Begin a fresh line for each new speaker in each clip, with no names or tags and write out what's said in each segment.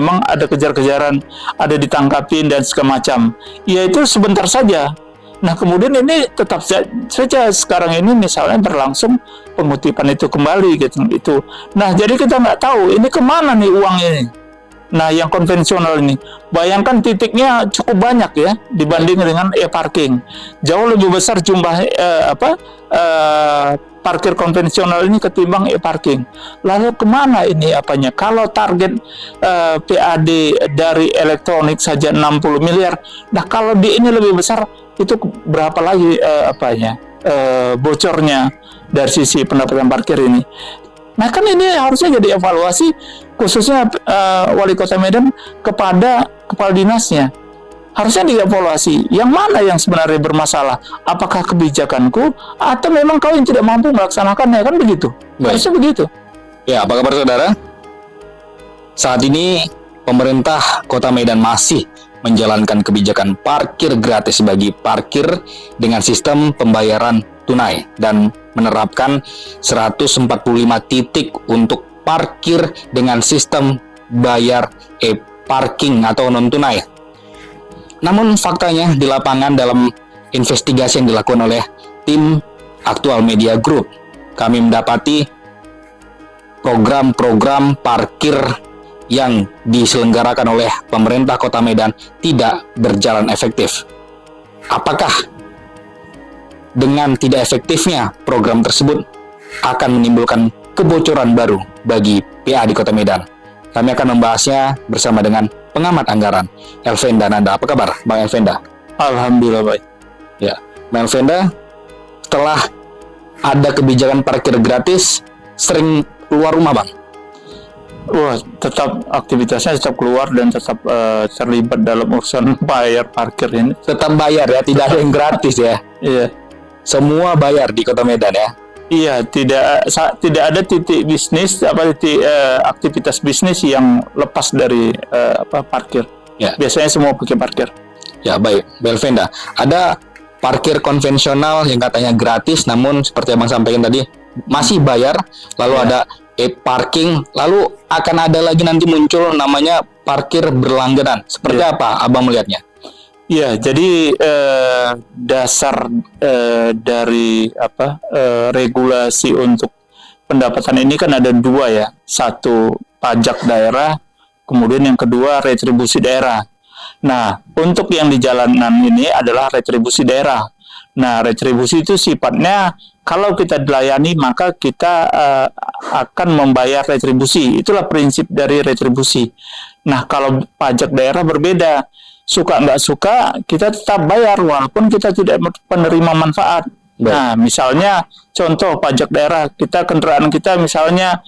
memang ada kejar-kejaran, ada ditangkapin dan segala macam. Ya itu sebentar saja. Nah kemudian ini tetap saja sekarang ini misalnya berlangsung pengutipan itu kembali gitu itu. Nah jadi kita nggak tahu ini kemana nih uang ini. Nah yang konvensional ini, bayangkan titiknya cukup banyak ya dibanding dengan e-parking. Jauh lebih besar jumlah parkir konvensional ini ketimbang e-parking. Lalu kemana ini apanya? Kalau target PAD dari elektronik saja 60 miliar, nah kalau di ini lebih besar, itu berapa lagi bocornya dari sisi pendapatan parkir ini. Nah kan ini harusnya jadi evaluasi khususnya Wali Kota Medan kepada kepala dinasnya. Harusnya dievaluasi yang mana yang sebenarnya bermasalah. Apakah kebijakanku atau memang kau yang tidak mampu melaksanakannya, kan begitu.
Baik.
Harusnya begitu.
Ya, apa kabar saudara? Saat ini pemerintah Kota Medan masih menjalankan kebijakan parkir gratis bagi parkir dengan sistem pembayaran tunai dan menerapkan 145 titik untuk parkir dengan sistem bayar e-parking atau non-tunai. Namun faktanya di lapangan dalam investigasi yang dilakukan oleh tim Aktual Media Group, kami mendapati program-program parkir yang diselenggarakan oleh pemerintah Kota Medan tidak berjalan efektif. Apakah dengan tidak efektifnya program tersebut akan menimbulkan kebocoran baru bagi PA di Kota Medan? Kami akan membahasnya bersama dengan pengamat anggaran, Elvenda Nanda. Apa kabar, Bang Elvenda?
Alhamdulillah baik.
Ya, Bang Elvenda, setelah ada kebijakan parkir gratis, sering keluar rumah, Bang?
Wah, tetap aktivitasnya tetap keluar dan tetap terlibat dalam urusan bayar parkir ini.
Tetap bayar ya, tidak ada yang gratis ya.
Iya.
Semua bayar di Kota Medan ya.
Iya, tidak ada titik bisnis aktivitas bisnis yang lepas dari parkir.
Ya.
Biasanya semua pakai parkir.
Ya, baik, Belvenda. Ada parkir konvensional yang katanya gratis, namun seperti yang Bang sampaikan tadi masih bayar. Lalu ada e-parking, lalu akan ada lagi nanti muncul namanya parkir berlangganan. Seperti apa Abang melihatnya?
Ya, jadi dasar dari regulasi untuk pendapatan ini kan ada dua ya. Satu pajak daerah, kemudian yang kedua retribusi daerah. Nah, untuk yang di jalanan ini adalah retribusi daerah. Nah, retribusi itu sifatnya kalau kita dilayani maka kita akan membayar retribusi. Itulah prinsip dari retribusi. Nah, kalau pajak daerah berbeda. Suka nggak suka, kita tetap bayar walaupun kita tidak penerima manfaat. Baik. Nah, misalnya contoh pajak daerah, kendaraan kita misalnya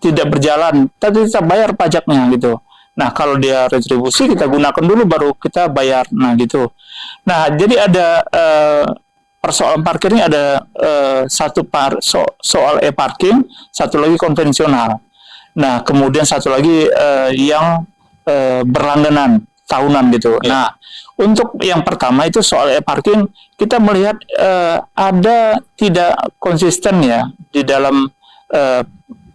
tidak berjalan, tapi tetap bayar pajaknya gitu. Nah, kalau dia retribusi kita gunakan dulu baru kita bayar. Nah, gitu. Nah, jadi ada persoalan parkir ini ada soal e-parking, satu lagi konvensional. Nah, kemudian satu lagi yang berlangganan tahunan gitu. Ya. Nah, untuk yang pertama itu soal e-parking, kita melihat ada tidak konsisten ya di dalam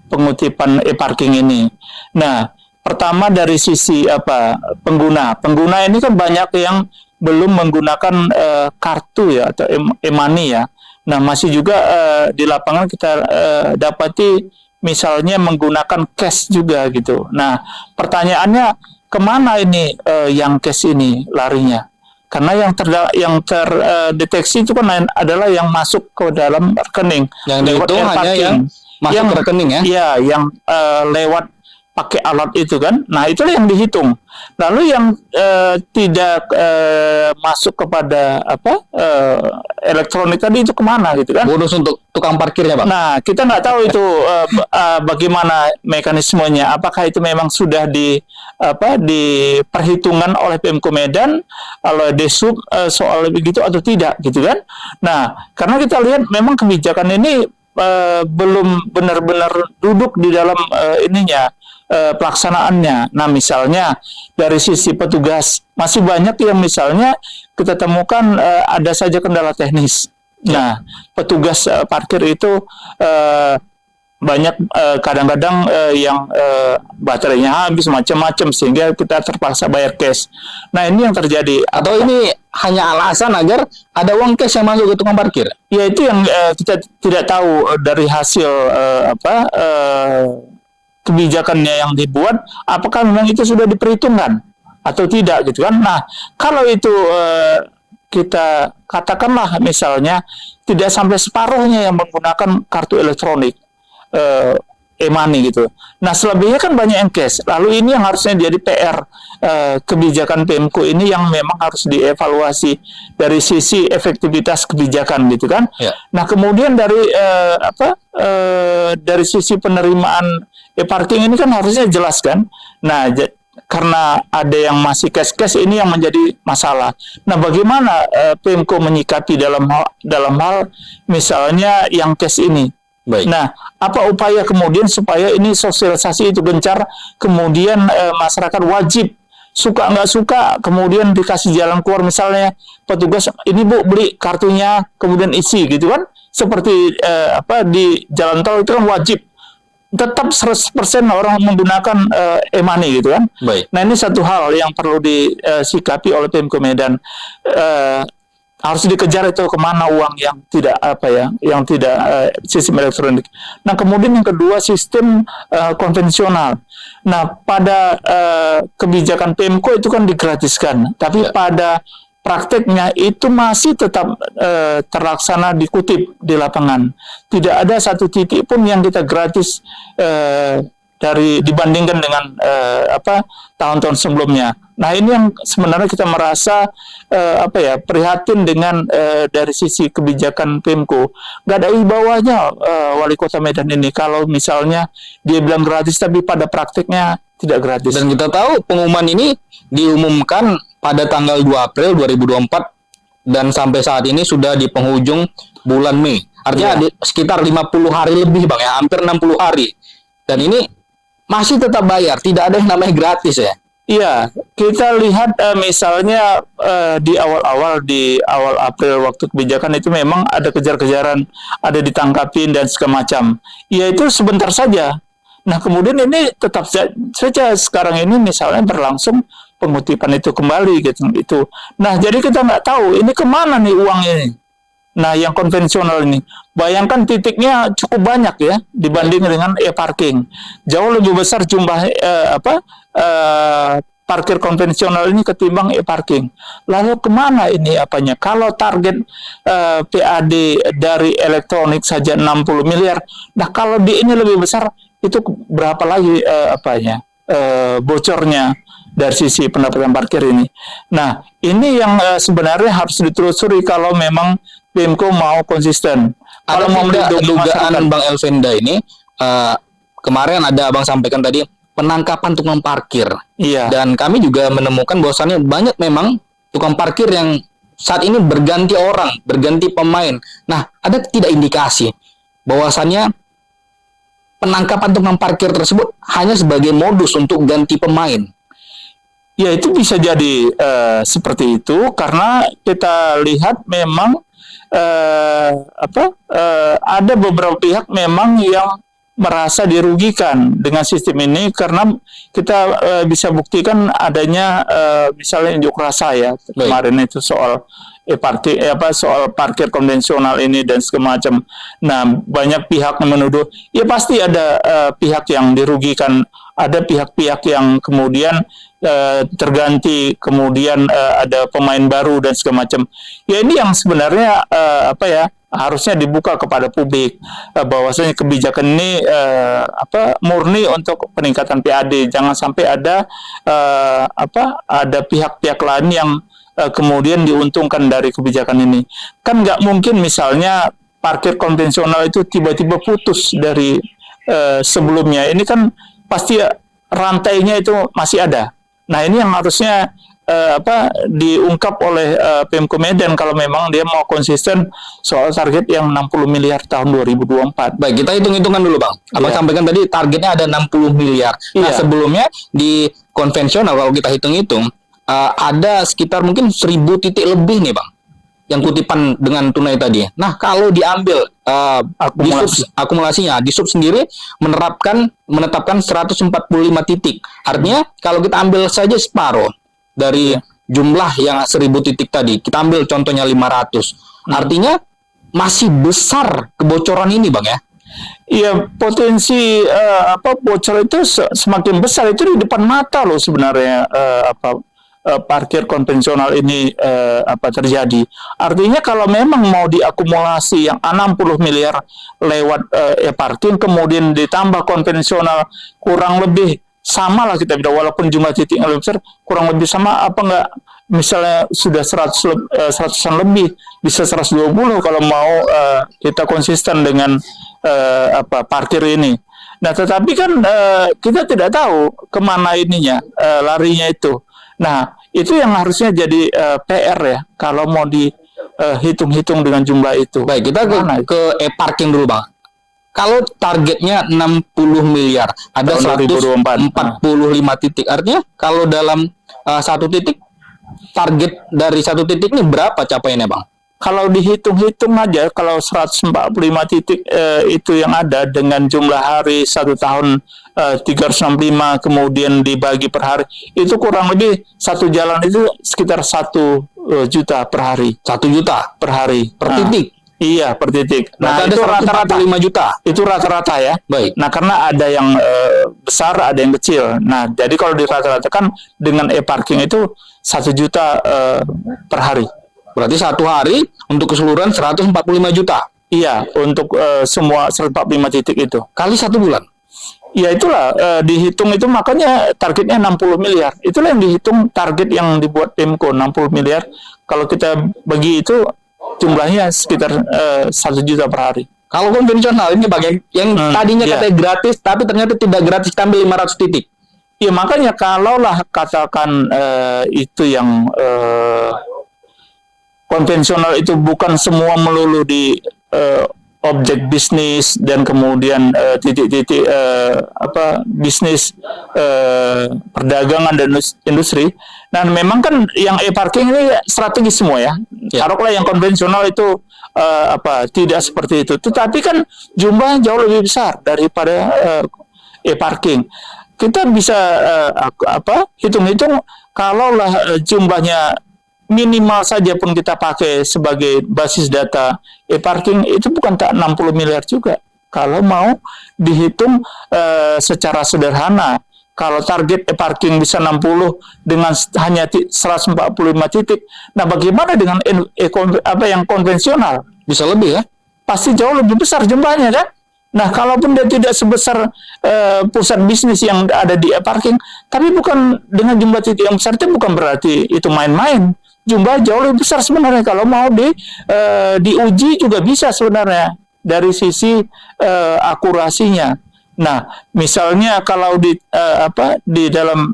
pengutipan e-parking ini. Nah, pertama dari sisi pengguna ini kan banyak yang belum menggunakan kartu ya atau e-money ya. Nah, masih juga di lapangan kita dapati misalnya menggunakan cash juga gitu. Nah, pertanyaannya kemana ini yang cash ini larinya? Karena yang terdeteksi itu kan adalah yang masuk ke dalam rekening.
Yang dihitung hanya yang masuk ke rekening ya?
Iya, yang lewat pakai alat itu kan. Nah, itulah yang dihitung. Lalu yang tidak masuk kepada elektronik tadi itu kemana gitu kan?
Bonus untuk tukang parkirnya, Bang.
Nah, kita nggak tahu itu bagaimana mekanismenya. Apakah itu memang sudah diperhitungkan oleh Pemko Medan, oleh Desub soal begitu atau tidak gitu kan? Nah, karena kita lihat memang kebijakan ini belum benar-benar duduk di dalam pelaksanaannya. Nah, misalnya dari sisi petugas masih banyak yang misalnya kita temukan ada saja kendala teknis. Nah, petugas parkir itu banyak kadang-kadang yang baterainya habis macam-macam sehingga kita terpaksa bayar cash. Nah, ini yang terjadi.
Atau ini hanya alasan agar ada uang cash yang masuk ke tukang parkir?
Ya, itu yang kita tidak tahu dari hasil kebijakannya yang dibuat, apakah memang itu sudah diperhitungkan atau tidak gitu kan. Nah, kalau itu kita katakanlah misalnya tidak sampai separuhnya yang menggunakan kartu elektronik, e-money gitu. Nah, selebihnya kan banyak yang cash. Lalu ini yang harusnya jadi PR kebijakan Pemko ini yang memang harus dievaluasi dari sisi efektivitas kebijakan gitu kan.
Ya.
Nah, kemudian dari dari sisi penerimaan e-parking ini kan harusnya jelas kan. Nah, karena ada yang masih cash ini yang menjadi masalah. Nah, bagaimana Pemko menyikapi dalam hal misalnya yang cash ini?
Baik.
Nah, apa upaya kemudian supaya ini sosialisasi itu gencar, kemudian masyarakat wajib suka nggak suka, kemudian dikasih jalan keluar, misalnya petugas ini Bu beli kartunya, kemudian isi gitu kan, seperti di jalan tol itu kan wajib tetap 100% orang menggunakan e-money gitu kan.
Baik.
Nah, ini satu hal yang perlu disikapi oleh Pemko Medan. Harus dikejar itu kemana uang yang tidak sistem elektronik. Nah, kemudian yang kedua sistem konvensional. Nah, pada kebijakan Pemko itu kan digratiskan, tapi pada prakteknya itu masih tetap terlaksana dikutip di lapangan. Tidak ada satu titik pun yang kita gratis dibandingkan dengan tahun-tahun sebelumnya. Nah, ini yang sebenarnya kita merasa prihatin dengan dari sisi kebijakan Pemko. Nggak ada wibawanya Wali Kota Medan ini kalau misalnya dia bilang gratis tapi pada prakteknya tidak gratis.
Dan kita tahu pengumuman ini diumumkan pada tanggal 2 April 2024 dan sampai saat ini sudah di penghujung bulan Mei. Artinya sekitar 50 hari lebih Bang ya, hampir 60 hari. Dan ini masih tetap bayar, tidak ada yang namanya gratis ya.
Iya, kita lihat misalnya di awal April waktu kebijakan itu memang ada kejar-kejaran, ada ditangkapin dan segala macam. Ya itu sebentar saja. Nah, kemudian ini tetap saja sekarang ini misalnya berlangsung pengutipan itu kembali gitu. Nah, jadi kita nggak tahu ini kemana nih uang ini. Nah, yang konvensional ini, bayangkan titiknya cukup banyak ya dibanding dengan e-parking. Jauh lebih besar jumlah parkir konvensional ini ketimbang e-parking. Lalu kemana ini apanya? Kalau target PAD dari elektronik saja 60 miliar, nah kalau di ini lebih besar, itu berapa lagi bocornya dari sisi pendapatan parkir ini. Nah, ini yang sebenarnya harus ditelusuri kalau memang Pemko mau konsisten.
Kalau mau dugaan Bang Elvenda ini, kemarin ada Abang sampaikan tadi, penangkapan tukang parkir.
Iya. Dan
kami juga menemukan bahwasannya banyak memang tukang parkir yang saat ini berganti orang, berganti pemain. Nah, ada tidak indikasi bahwasannya penangkapan tukang parkir tersebut hanya sebagai modus untuk ganti pemain?
Ya, itu bisa jadi seperti itu karena kita lihat memang ada beberapa pihak memang yang merasa dirugikan dengan sistem ini karena kita bisa buktikan adanya misalnya unjuk rasa ya. Baik. Kemarin itu soal soal parkir konvensional ini dan segala macam. Nah, banyak pihak yang menuduh ya pasti ada pihak yang dirugikan, ada pihak-pihak yang kemudian terganti, kemudian ada pemain baru dan segala macam. Ya, ini yang sebenarnya harusnya dibuka kepada publik bahwasanya kebijakan ini murni untuk peningkatan PAD. Jangan sampai ada pihak-pihak lain yang kemudian diuntungkan dari kebijakan ini. Kan nggak mungkin misalnya parkir konvensional itu tiba-tiba putus dari sebelumnya. Ini kan pasti rantainya itu masih ada. Nah, ini yang harusnya diungkap oleh Pemko Medan kalau memang dia mau konsisten soal target yang 60 miliar tahun 2024.
Baik, kita hitung-hitungan dulu Bang. Abang sampaikan tadi targetnya ada 60 miliar. Nah, sebelumnya di konvensional kalau kita hitung-hitung ada sekitar mungkin 1000 titik lebih nih Bang. yang kutipan dengan tunai tadi. Nah, kalau diambil akumulasinya, di sub sendiri menetapkan 145 titik. Artinya kalau kita ambil saja separuh dari jumlah yang 1000 titik tadi, kita ambil contohnya 500. Artinya masih besar kebocoran ini, Bang, ya.
Iya, potensi bocor itu semakin besar, itu di depan mata loh sebenarnya parkir konvensional ini terjadi. Artinya kalau memang mau diakumulasi yang 60 miliar lewat parking, kemudian ditambah konvensional, kurang lebih sama lah kita bilang, walaupun jumlah titik yang lebih besar, kurang lebih sama apa enggak, misalnya sudah 100-an lebih, bisa 120 kalau mau kita konsisten dengan parkir ini. Nah, tetapi kan kita tidak tahu kemana ininya, larinya itu. Nah, itu yang harusnya jadi PR ya, kalau mau dihitung-hitung dengan jumlah itu.
Baik, kita ke e-parking dulu, Bang. Kalau targetnya 60 miliar, ada 145 titik. Artinya kalau dalam satu titik, target dari satu titik ini berapa capaiannya, Bang?
Kalau dihitung-hitung aja, kalau 145 titik itu yang ada dengan jumlah hari satu tahun 365, kemudian dibagi per hari, itu kurang lebih satu jalan itu sekitar 1 juta per hari.
1 juta
per hari.
Per titik?
Iya, per titik.
Nah, itu rata-rata 5 juta?
Itu rata-rata ya.
Baik.
Nah, karena ada yang besar, ada yang kecil. Nah, jadi kalau dirata-ratakan dengan e-parking itu 1 juta per hari.
Berarti satu hari untuk keseluruhan 145 juta.
Iya, untuk semua 145 titik itu.
Kali 1 bulan.
Ya itulah, dihitung itu makanya targetnya 60 miliar. Itulah yang dihitung target yang dibuat Pemko, 60 miliar. Kalau kita bagi itu jumlahnya sekitar 1 juta per hari.
Kalau konvensional ini bagian yang tadinya katanya gratis, tapi ternyata tidak gratis, ambil 500 titik.
Ya makanya kalaulah katakan itu yang konvensional itu bukan semua melulu di objek bisnis dan kemudian titik-titik bisnis perdagangan dan industri. Nah, memang kan yang e-parking ini strategis semua ya. Taruhlah yang konvensional itu tidak seperti itu. Tetapi kan jumlahnya jauh lebih besar daripada e-parking. Kita bisa hitung-hitung kalaulah jumlahnya minimal saja pun kita pakai sebagai basis data e-parking, itu bukan tak 60 miliar juga. Kalau mau dihitung secara sederhana, kalau target e-parking bisa 60 dengan hanya 145 titik, nah bagaimana dengan yang konvensional?
Bisa lebih ya?
Pasti jauh lebih besar jumlahnya kan? Nah, kalaupun dia tidak sebesar pusat bisnis yang ada di e-parking, tapi bukan dengan jumlah titik yang besar, itu bukan berarti itu main-main. Jumlah jauh lebih besar sebenarnya. Kalau mau diuji juga bisa sebenarnya dari sisi akurasinya. Nah, misalnya kalau di dalam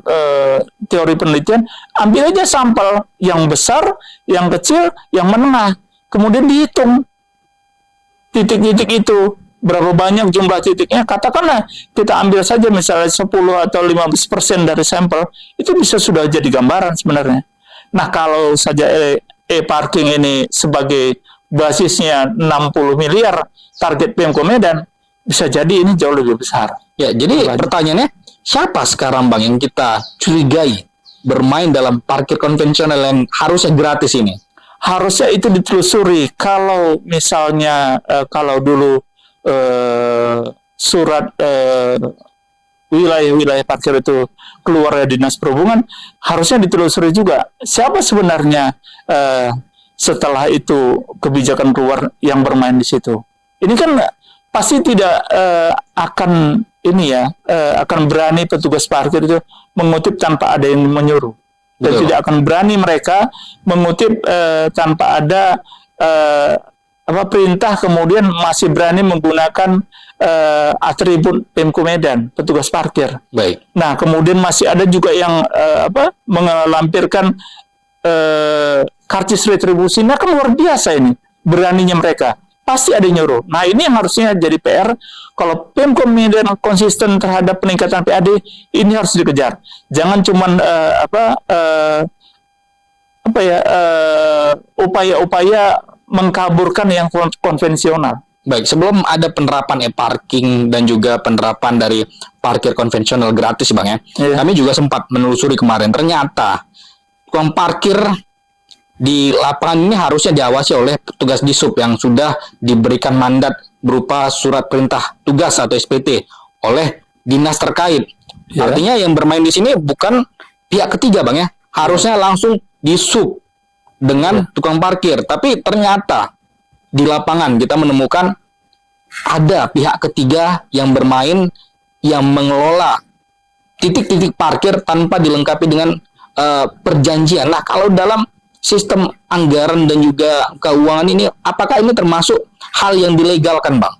teori penelitian, ambil aja sampel yang besar, yang kecil, yang menengah, kemudian dihitung titik-titik itu. Berapa banyak jumlah titiknya, katakanlah kita ambil saja misalnya 10 atau 15% dari sampel, itu bisa sudah jadi gambaran sebenarnya. Nah, kalau saja e-parking ini sebagai basisnya 60 miliar target Pemko Medan, bisa jadi ini jauh lebih besar.
Ya, jadi pertanyaannya, siapa sekarang Bang yang kita curigai bermain dalam parkir konvensional yang harusnya gratis ini?
Harusnya itu ditelusuri. Kalau misalnya kalau dulu surat wilayah-wilayah parkir itu keluar dari Dinas Perhubungan, harusnya ditelusuri juga siapa sebenarnya setelah itu kebijakan keluar yang bermain di situ. Ini kan pasti tidak akan akan berani petugas parkir itu mengutip tanpa ada yang menyuruh. Dan
Betul.
Tidak akan berani mereka mengutip tanpa ada perintah, kemudian masih berani menggunakan atribut Pemko Medan, petugas parkir.
Baik.
Nah, kemudian masih ada juga yang melampirkan karcis retribusi. Nah, kan luar biasa ini beraninya mereka. Pasti ada yang nyuruh. Nah, ini yang harusnya jadi PR. Kalau Pemko Medan konsisten terhadap peningkatan PAD, ini harus dikejar. Jangan cuman apa ya, upaya-upaya mengkaburkan yang konvensional.
Baik, sebelum ada penerapan e-parking dan juga penerapan dari parkir konvensional gratis, Bang ya.
Iya.
Kami juga sempat menelusuri kemarin, ternyata tukang parkir di lapangan ini harusnya diawasi oleh petugas Dishub yang sudah diberikan mandat berupa surat perintah tugas atau SPT oleh dinas terkait.
Iya.
Artinya yang bermain di sini bukan pihak ketiga, Bang ya. Harusnya langsung Dishub dengan tukang parkir. Tapi ternyata di lapangan kita menemukan ada pihak ketiga yang bermain, yang mengelola titik-titik parkir tanpa dilengkapi dengan perjanjian. Nah, kalau dalam sistem anggaran dan juga keuangan ini, apakah ini termasuk hal yang dilegalkan, Bang?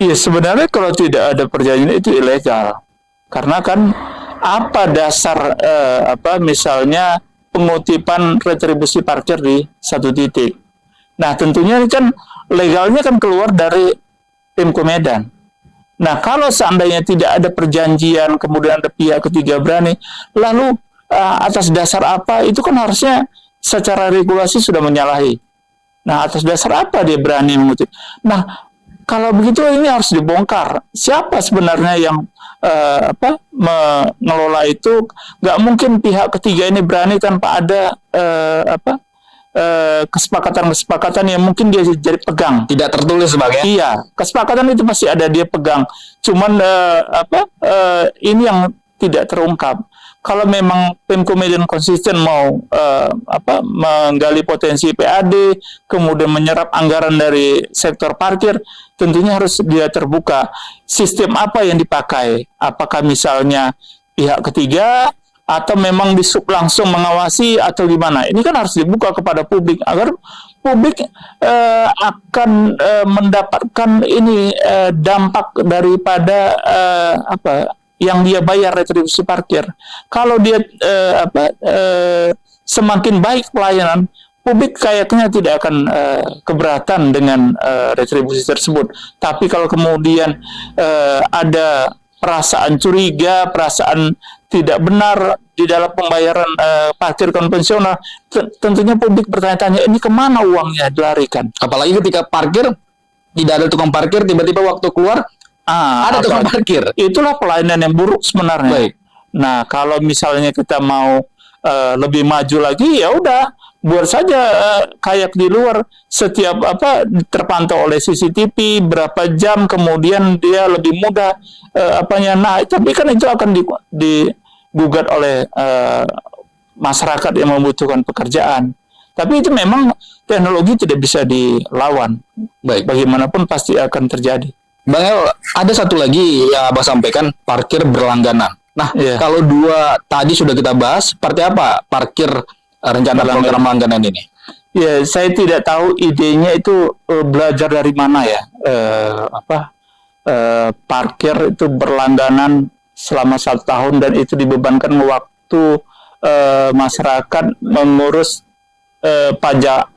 Iya, sebenarnya kalau tidak ada perjanjian itu ilegal. Karena kan apa dasar misalnya pengutipan retribusi parkir di satu titik. Nah, tentunya ini kan legalnya kan keluar dari Pemko Medan. Nah, kalau seandainya tidak ada perjanjian, kemudian ada pihak ketiga berani, lalu atas dasar apa, itu kan harusnya secara regulasi sudah menyalahi. Nah, atas dasar apa dia berani mengutip? Nah, kalau begitu ini harus dibongkar. Siapa sebenarnya yang mengelola itu? Nggak mungkin pihak ketiga ini berani tanpa ada kesepakatan-kesepakatan yang mungkin dia jadi pegang.
Tidak tertulis, Bang ya?
Iya, kesepakatan itu pasti ada dia pegang. Cuman ini yang tidak terungkap. Kalau memang Pemko Medan konsisten mau menggali potensi PAD, kemudian menyerap anggaran dari sektor parkir, tentunya harus dia terbuka. Sistem apa yang dipakai? Apakah misalnya pihak ketiga atau memang Dishub langsung mengawasi atau gimana? Ini kan harus dibuka kepada publik agar publik akan mendapatkan ini dampak daripada yang dia bayar retribusi parkir. Kalau dia semakin baik pelayanan, publik kayaknya tidak akan keberatan dengan retribusi tersebut. Tapi kalau kemudian ada perasaan curiga, perasaan tidak benar di dalam pembayaran parkir konvensional, tentunya publik bertanya-tanya, ini kemana uangnya dilarikan?
Apalagi ketika parkir, tidak ada tukang parkir, tiba-tiba waktu keluar, ada tukang parkir.
Itulah pelayanan yang buruk sebenarnya.
Baik.
Nah, kalau misalnya kita mau lebih maju lagi, ya udah buat saja kayak di luar, setiap terpantau oleh CCTV berapa jam, kemudian dia lebih mudah nah, tapi kan itu akan digugat oleh masyarakat yang membutuhkan pekerjaan. Tapi itu memang teknologi tidak bisa dilawan.
Baik.
Bagaimanapun pasti akan terjadi.
Bang El, ada satu lagi yang Abang sampaikan, parkir berlangganan. Nah, kalau dua tadi sudah kita bahas, seperti apa parkir rencana program langganan ini?
Ya, saya tidak tahu idenya itu belajar dari mana ya. Parkir itu berlangganan selama 1 tahun dan itu dibebankan waktu masyarakat mengurus pajak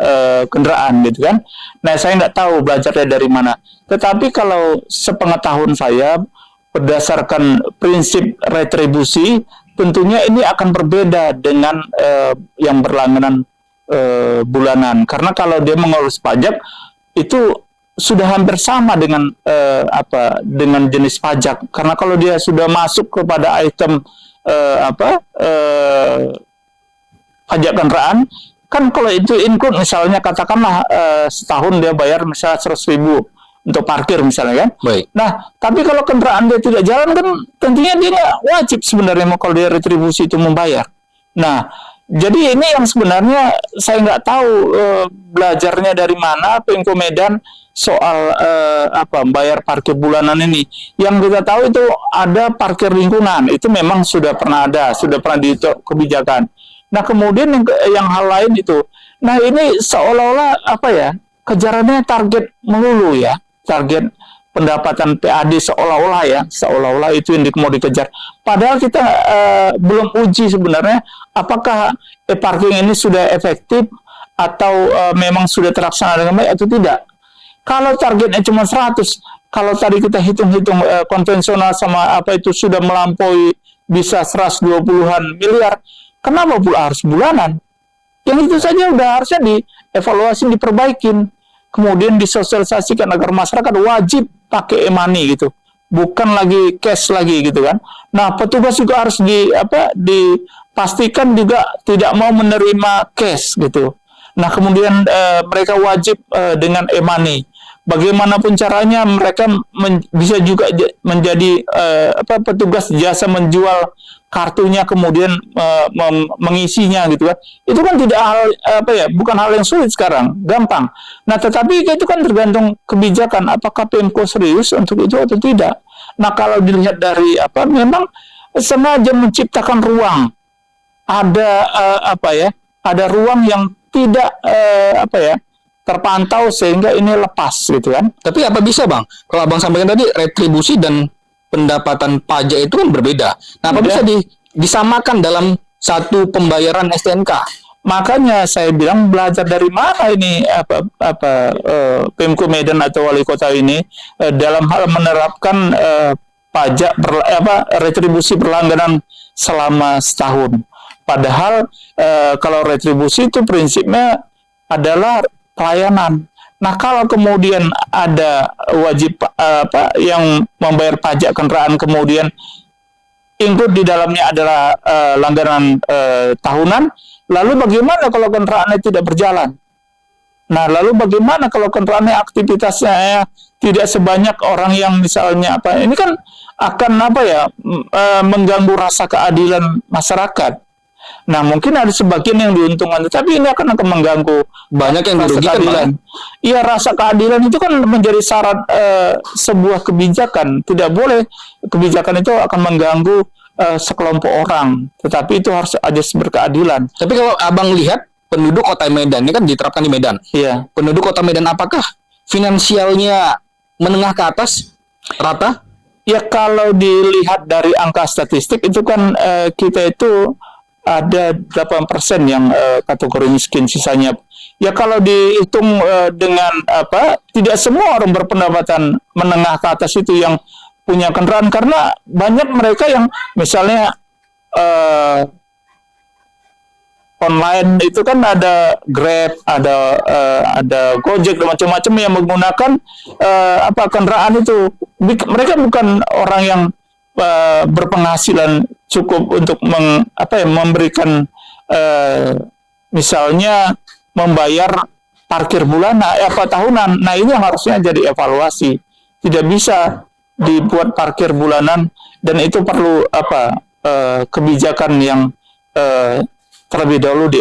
kendaraan gitu kan. Nah, saya nggak tahu belajarnya dari mana. Tetapi kalau sepengetahuan saya, berdasarkan prinsip retribusi, tentunya ini akan berbeda dengan yang berlangganan bulanan. Karena kalau dia mengurus pajak, itu sudah hampir sama dengan dengan jenis pajak. Karena kalau dia sudah masuk kepada item pajak kendaraan, kan kalau itu include misalnya katakanlah setahun dia bayar misalnya 100.000 untuk parkir misalnya kan.
Baik.
Nah, tapi kalau kendaraan dia tidak jalan kan tentunya dia nggak wajib sebenarnya kalau dia retribusi itu membayar. Nah, jadi ini yang sebenarnya saya nggak tahu belajarnya dari mana Pemko Medan soal bayar parkir bulanan ini. Yang kita tahu itu ada parkir lingkungan, itu memang sudah pernah ada, sudah pernah diatur kebijakan. Nah, kemudian yang hal lain itu, nah ini seolah-olah kejarannya target melulu ya, target pendapatan PAD seolah-olah itu yang mau dikejar. Padahal kita belum uji sebenarnya apakah e-parking ini sudah efektif atau memang sudah terlaksana dengan baik atau tidak. Kalau targetnya cuma 100, kalau tadi kita hitung-hitung konvensional sama itu sudah melampaui bisa 120-an miliar, kenapa pula harus bulanan? Yang itu saja udah harusnya dievaluasi, diperbaikin, kemudian disosialisasikan agar masyarakat wajib pakai e-money gitu, bukan lagi cash lagi gitu kan. Nah, petugas juga harus dipastikan juga tidak mau menerima cash gitu. Nah, kemudian mereka wajib dengan e-money. Bagaimanapun caranya mereka bisa juga menjadi petugas jasa menjual kartunya, kemudian mengisinya gitu kan. Itu kan tidak bukan hal yang sulit sekarang, gampang. Nah, tetapi itu kan tergantung kebijakan, apakah Pemko serius untuk itu atau tidak. Nah, kalau dilihat dari memang sengaja menciptakan ruang, ada ada ruang yang tidak terpantau sehingga ini lepas gitu kan.
Tapi apa bisa Bang? Kalau Abang sampaikan tadi retribusi dan pendapatan pajak itu kan berbeda. Nah, apa bisa disamakan dalam satu pembayaran STNK?
Makanya saya bilang belajar dari mana ini Pemko Medan atau wali kota ini dalam hal menerapkan pajak retribusi berlangganan selama setahun. Padahal kalau retribusi itu prinsipnya adalah pelayanan. Nah, kalau kemudian ada wajib yang membayar pajak kendaraan, kemudian include di dalamnya adalah langganan tahunan, lalu bagaimana kalau kendaraannya tidak berjalan? Nah, lalu bagaimana kalau kendaraannya aktivitasnya tidak sebanyak orang yang misalnya ini kan akan mengganggu rasa keadilan masyarakat. Nah, mungkin ada sebagian yang diuntungkan, tapi ini akan mengganggu
banyak yang dirugikan.
Iya, rasa keadilan itu kan menjadi syarat sebuah kebijakan. Tidak boleh kebijakan itu akan mengganggu sekelompok orang, tetapi itu harus ajas berkeadilan.
Tapi kalau Abang lihat penduduk kota Medan ini kan diterapkan di Medan.
Iya.
Penduduk kota Medan apakah finansialnya menengah ke atas, rata?
Ya, kalau dilihat dari angka statistik itu kan kita itu ada 8% yang kategori miskin, sisanya. Ya, kalau dihitung dengan tidak semua orang berpendapatan menengah ke atas itu yang punya kendaraan, karena banyak mereka yang misalnya online itu kan ada Grab, ada Gojek dan macam-macam yang menggunakan kendaraan itu. Mereka bukan orang yang berpenghasilan cukup untuk memberikan misalnya membayar parkir bulanan tahunan. Nah, ini yang harusnya jadi evaluasi. Tidak bisa dibuat parkir bulanan, dan itu perlu kebijakan yang terlebih dahulu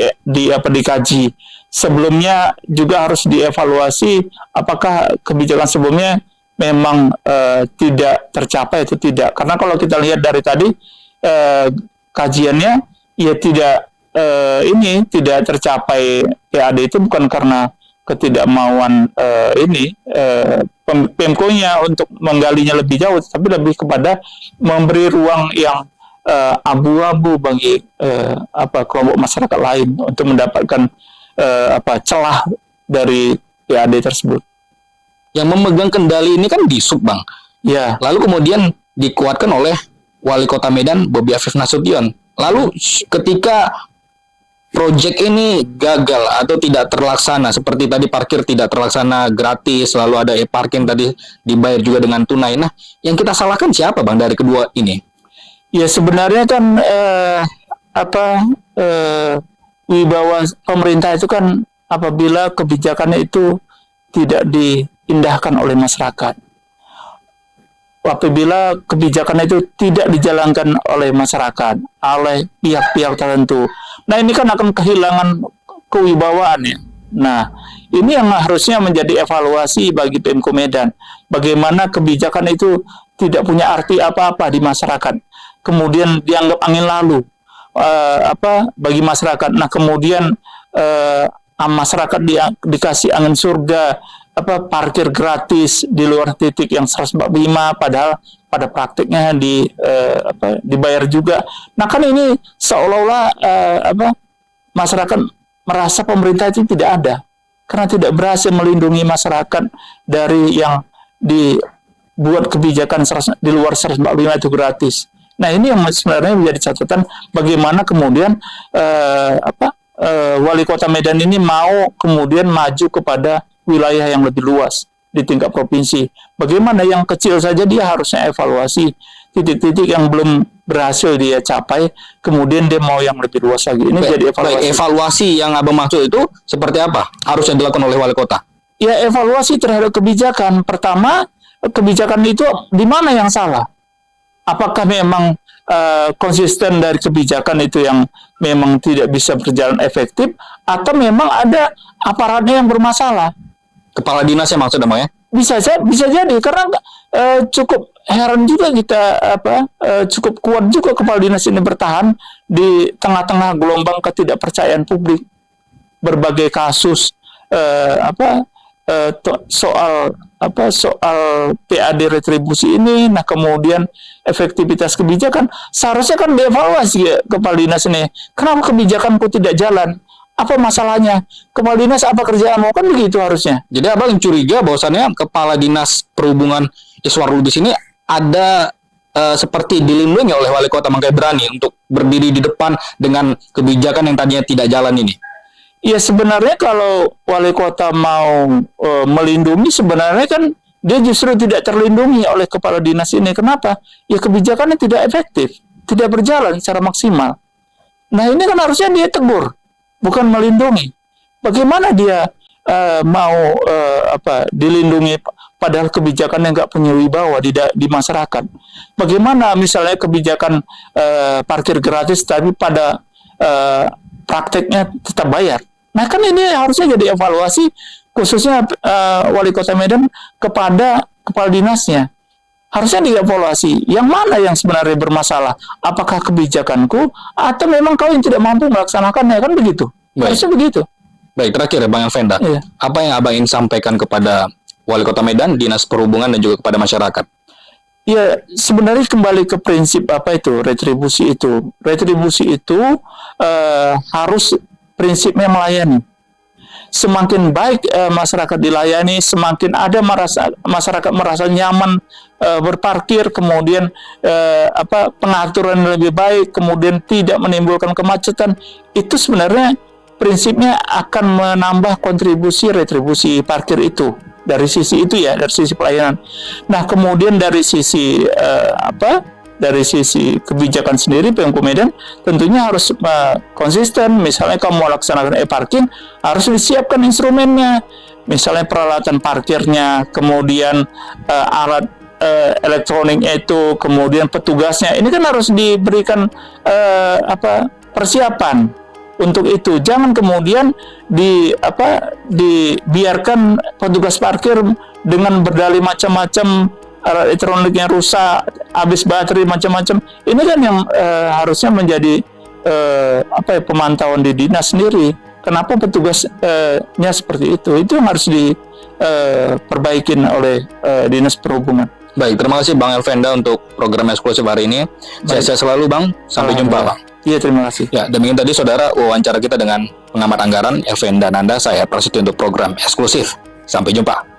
dikaji. Sebelumnya juga harus dievaluasi apakah kebijakan sebelumnya memang tidak tercapai atau tidak. Karena kalau kita lihat dari tadi kajiannya ya tidak tidak tercapai PAD itu bukan karena ketidakmauan Pemko-nya untuk menggalinya lebih jauh, tapi lebih kepada memberi ruang yang abu-abu bagi kelompok masyarakat lain untuk mendapatkan celah dari PAD tersebut.
Yang memegang kendali ini kan Disub, Bang.
Ya.
Lalu kemudian dikuatkan oleh Wali Kota Medan Bobi Afif Nasution. Lalu ketika proyek ini gagal atau tidak terlaksana, seperti tadi parkir tidak terlaksana gratis, lalu ada e-parking tadi dibayar juga dengan tunai. Nah, yang kita salahkan siapa, Bang, dari kedua ini?
Ya, sebenarnya kan wibawa pemerintah itu kan apabila kebijakannya itu tidak diindahkan oleh masyarakat. Apabila kebijakan itu tidak dijalankan oleh masyarakat, oleh pihak-pihak tertentu. Nah, ini kan akan kehilangan kewibawaannya. Nah, ini yang harusnya menjadi evaluasi bagi Pemko Medan. Bagaimana kebijakan itu tidak punya arti apa-apa di masyarakat. Kemudian dianggap angin lalu bagi masyarakat. Nah, kemudian masyarakat dikasih angin surga, parkir gratis di luar titik yang 145, padahal pada praktiknya dibayar juga. Nah, kan ini seolah-olah masyarakat merasa pemerintah itu tidak ada karena tidak berhasil melindungi masyarakat dari yang dibuat kebijakan di luar 145 itu gratis. Nah, ini yang sebenarnya menjadi catatan bagaimana kemudian wali kota Medan ini mau kemudian maju kepada wilayah yang lebih luas di tingkat provinsi. Bagaimana yang kecil saja dia harusnya evaluasi titik-titik yang belum berhasil dia capai, kemudian dia mau yang lebih luas lagi. Ini jadi evaluasi.
Evaluasi yang Abang maksud itu seperti apa? Harusnya dilakukan oleh wali kota?
Ya, evaluasi terhadap kebijakan. Pertama, kebijakan itu di mana yang salah? Apakah memang konsisten dari kebijakan itu yang memang tidak bisa berjalan efektif, atau memang ada aparatnya yang bermasalah?
Kepala dinasnya maksud Abang ya?
Bisa jadi karena cukup heran juga kita cukup kuat juga kepala dinas ini bertahan di tengah-tengah gelombang ketidakpercayaan publik, berbagai kasus soal PAD retribusi ini. Nah, kemudian efektivitas kebijakan seharusnya kan dievaluasi ya, kepala dinas ini. Kenapa kebijakanku tidak jalan? Apa masalahnya? Kepala dinas apa kerjaanmu? Kan begitu harusnya.
Jadi Abang curiga bahwasannya kepala dinas perhubungan Iswar Lubis ini ada seperti dilindungi oleh wali kota, makanya berani untuk berdiri di depan dengan kebijakan yang tadinya tidak jalan ini.
Ya, sebenarnya kalau wali kota mau melindungi, sebenarnya kan dia justru tidak terlindungi oleh kepala dinas ini. Kenapa? Ya, kebijakannya tidak efektif, tidak berjalan secara maksimal. Nah, ini kan harusnya dia tegur, bukan melindungi. Bagaimana dia mau dilindungi padahal kebijakan yang nggak punya wibawa di masyarakat? Bagaimana misalnya kebijakan parkir gratis tapi pada prakteknya tetap bayar? Nah, kan ini harusnya jadi evaluasi khususnya wali kota Medan kepada kepala dinasnya. Harusnya dievaluasi yang mana yang sebenarnya bermasalah. Apakah kebijakanku atau memang kau yang tidak mampu melaksanakannya, kan begitu?
Baik.
Harusnya begitu.
Baik, terakhir ya Bang Elvenda.
Iya.
Apa yang Abang ingin sampaikan kepada wali kota Medan, dinas perhubungan dan juga kepada masyarakat?
Ya, sebenarnya kembali ke prinsip retribusi itu. Retribusi itu harus prinsipnya melayani. Semakin baik masyarakat dilayani, semakin ada masyarakat merasa nyaman berparkir, kemudian pengaturan lebih baik, kemudian tidak menimbulkan kemacetan. Itu sebenarnya prinsipnya akan menambah kontribusi retribusi parkir itu. Dari sisi itu ya, dari sisi pelayanan. Nah, kemudian dari sisi dari sisi kebijakan sendiri, Pemko Medan tentunya harus konsisten. Misalnya kamu mau laksanakan e-parking, harus disiapkan instrumennya. Misalnya peralatan parkirnya, kemudian alat elektronik itu, kemudian petugasnya. Ini kan harus diberikan persiapan untuk itu. Jangan kemudian dibiarkan petugas parkir dengan berdalih macam-macam, alat elektroniknya rusak, habis baterai macam-macam. Ini kan yang harusnya menjadi pemantauan di dinas sendiri. Kenapa petugasnya seperti itu? Itu yang harus diperbaikin oleh dinas perhubungan.
Baik, terima kasih Bang Elvenda untuk program eksklusif hari ini. Saya selalu Bang. Sampai jumpa Bang.
Iya, terima kasih.
Ya, demikian tadi saudara wawancara kita dengan pengamat anggaran Elvenda Nanda. Saya Prasetyo untuk program eksklusif. Sampai jumpa.